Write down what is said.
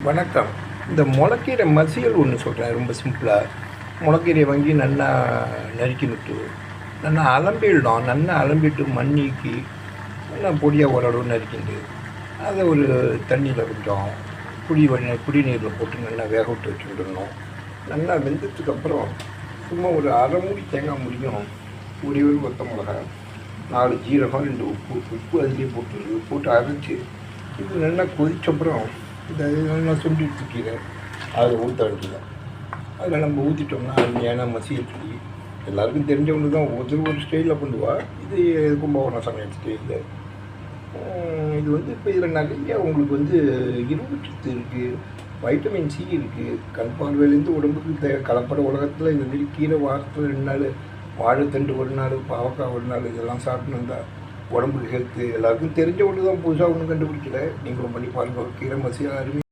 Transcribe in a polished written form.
வணக்கம். இந்த முளைக்கீரை மசியல் ஒன்று சொல்கிறேன், ரொம்ப சிம்பிளாக. முளைக்கீரையை வாங்கி நல்லா நறுக்கிவிட்டு நல்லா அலம்பிடணும். நல்லா அலம்பிட்டு மண் நீக்கி நல்லா பொடியாக ஓரளவு நறுக்கிண்டு அதை ஒரு தண்ணியில் கொஞ்சம் குடிநீரில் போட்டு நல்லா வேக விட்டு வச்சு விடணும். நல்லா வெந்ததுக்கப்புறம் சும்மா ஒரு அரை மூடி தேங்காய் முடியும், ஒரே ஒரு கொத்த மிளகா, 4 ஜீரகம், 2 உப்பு அதிலே போட்டு அரைச்சி இது நல்லா கொதிச்சப்புறம் இதை நல்லா சுண்டி தூக்கிட அதில் ஊற்ற வேண்டியதான். அதில் நம்ம ஊற்றிட்டோம்னா அருமையான மசியல் பொடி. எல்லாருக்கும் தெரிஞ்சவங்க தான், ஒரு ஸ்டைலில் பண்ணுவா. இது கும்பகோணம் சமையல் ஸ்டைலில். இது இப்போ இதில் நிறைய உங்களுக்கு இரும்பு சத்து இருக்குது, வைட்டமின் சி இருக்குது. கண் பார்வையிலேருந்து உடம்புக்கு கலப்பட உலகத்தில் இந்த மாதிரி கீரை வாரத்தில் 2 நாள், வாழைத்தண்டு 1 நாள், பாவக்காய் 1 நாள், இதெல்லாம் சாப்பிட்டு வந்தால் உடம்புக்கு ஹெல்த்து. எல்லாருக்கும் தெரிஞ்ச ஒன்று தான், புதுசாக ஒன்றும் கண்டுபிடிக்கல. நீங்களும் பண்ணி பாருங்கள். கீரை மசியல் அருமை.